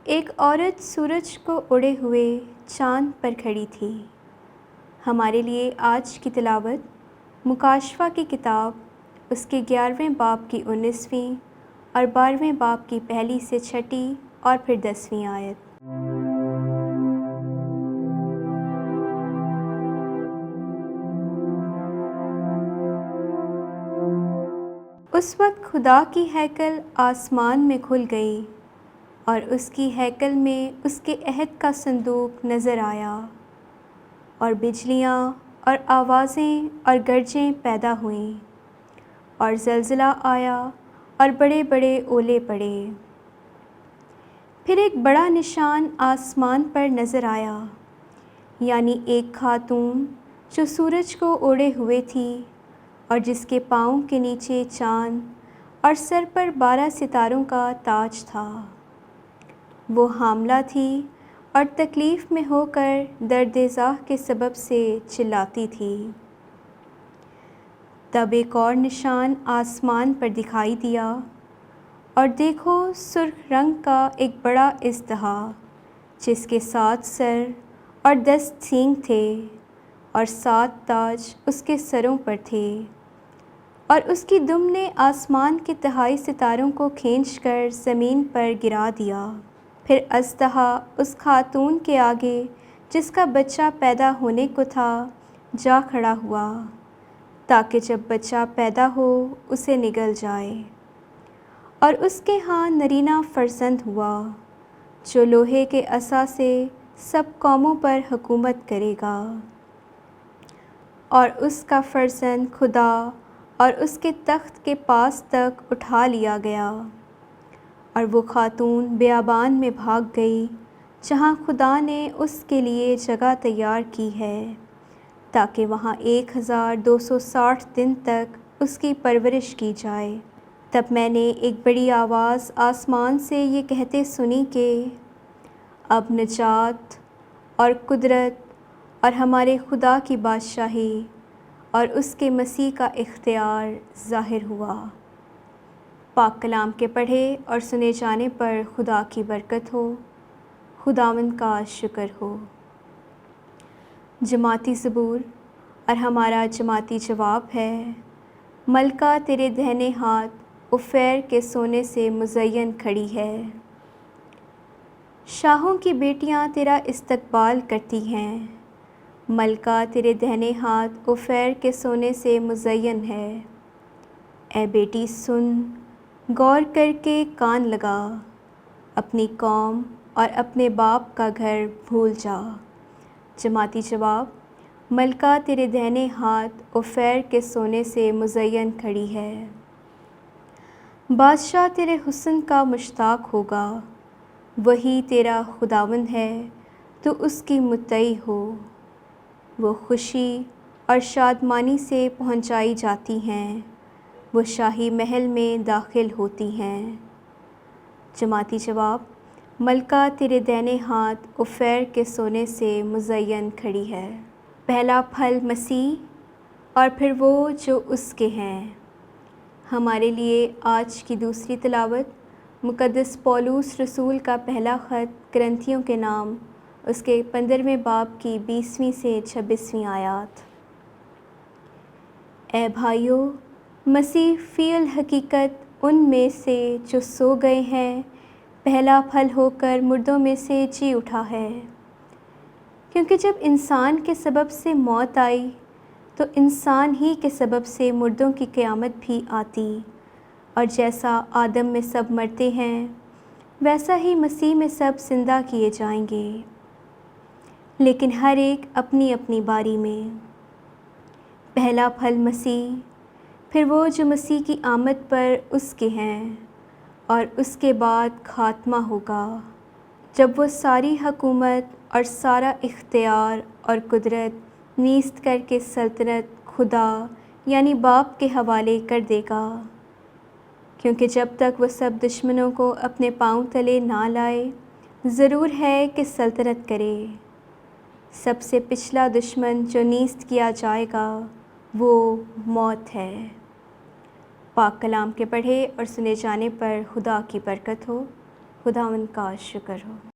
ایک عورت سورج کو اڑے ہوئے چاند پر کھڑی تھی۔ ہمارے لیے آج کی تلاوت مکاشفہ کی کتاب اس کے 11ویں باب کی 19ویں اور 12ویں باب کی پہلی سے چھٹی اور پھر 10ویں آیت۔ اس وقت خدا کی ہیکل آسمان میں کھل گئی اور اس کی ہیکل میں اس کے عہد کا صندوق نظر آیا، اور بجلیاں اور آوازیں اور گرجیں پیدا ہوئیں، اور زلزلہ آیا اور بڑے بڑے اولے پڑے۔ پھر ایک بڑا نشان آسمان پر نظر آیا، یعنی ایک خاتون جو سورج کو اوڑھے ہوئے تھی اور جس کے پاؤں کے نیچے چاند اور سر پر 12 ستاروں کا تاج تھا۔ وہ حاملہ تھی اور تکلیف میں ہو کر درد ذاہ کے سبب سے چلاتی تھی۔ تب ایک اور نشان آسمان پر دکھائی دیا، اور دیکھو سرخ رنگ کا ایک بڑا اژدہا جس کے 7 سر اور 10 سینگ تھے، اور 7 تاج اس کے سروں پر تھے، اور اس کی دم نے آسمان کے تہائی ستاروں کو کھینچ کر زمین پر گرا دیا۔ پھر اژدہا اس خاتون کے آگے جس کا بچہ پیدا ہونے کو تھا جا کھڑا ہوا، تاکہ جب بچہ پیدا ہو اسے نگل جائے، اور اس کے ہاں نرینہ فرزند ہوا جو لوہے کے عصا سے سب قوموں پر حکومت کرے گا۔ اور اس کا فرزند خدا اور اس کے تخت کے پاس تک اٹھا لیا گیا، اور وہ خاتون بیابان میں بھاگ گئی جہاں خدا نے اس کے لیے جگہ تیار کی ہے، تاکہ وہاں 1260 دن تک اس کی پرورش کی جائے۔ تب میں نے ایک بڑی آواز آسمان سے یہ کہتے سنی کہ اب نجات اور قدرت اور ہمارے خدا کی بادشاہی اور اس کے مسیح کا اختیار ظاہر ہوا۔ پاک کلام کے پڑھے اور سنے جانے پر خدا کی برکت ہو۔ خداوند کا شکر ہو۔ جماعتی زبور اور ہمارا جماعتی جواب ہے: ملکہ تیرے دہنے ہاتھ اوفیر کے سونے سے مزین کھڑی ہے۔ شاہوں کی بیٹیاں تیرا استقبال کرتی ہیں۔ ملکہ تیرے دہنے ہاتھ اوفیر کے سونے سے مزین ہے۔ اے بیٹی سن، غور کر کے کان لگا، اپنی قوم اور اپنے باپ کا گھر بھول جا۔ جماعتی جواب: ملکہ تیرے دہنے ہاتھ اوفیر کے سونے سے مزین کھڑی ہے۔ بادشاہ تیرے حسن کا مشتاق ہوگا، وہی تیرا خداوند ہے، تو اس کی مطیع ہو۔ وہ خوشی اور شادمانی سے پہنچائی جاتی ہیں، وہ شاہی محل میں داخل ہوتی ہیں۔ جماعتی جواب: ملکہ تیرے دہنے ہاتھ اوفیر کے سونے سے مزین کھڑی ہے۔ پہلا پھل مسیح اور پھر وہ جو اس کے ہیں۔ ہمارے لیے آج کی دوسری تلاوت مقدس پولوس رسول کا پہلا خط کرنتھیوں کے نام اس کے 15ویں باب کی 20ویں سے 26ویں آیات۔ اے بھائیو، مسیح فی الحقیقت ان میں سے جو سو گئے ہیں پہلا پھل ہو کر مردوں میں سے جی اٹھا ہے، کیونکہ جب انسان کے سبب سے موت آئی تو انسان ہی کے سبب سے مردوں کی قیامت بھی آتی، اور جیسا آدم میں سب مرتے ہیں ویسا ہی مسیح میں سب زندہ کیے جائیں گے، لیکن ہر ایک اپنی اپنی باری میں۔ پہلا پھل مسیح، پھر وہ جو مسیح کی آمد پر اس کے ہیں، اور اس کے بعد خاتمہ ہوگا، جب وہ ساری حکومت اور سارا اختیار اور قدرت نیست کر کے سلطنت خدا یعنی باپ کے حوالے کر دے گا، کیونکہ جب تک وہ سب دشمنوں کو اپنے پاؤں تلے نہ لائے ضرور ہے کہ سلطنت کرے۔ سب سے پچھلا دشمن جو نیست کیا جائے گا وہ موت ہے۔ پاک کلام کے پڑھے اور سنے جانے پر خدا کی برکت ہو۔ خداوند کا شکر ہو۔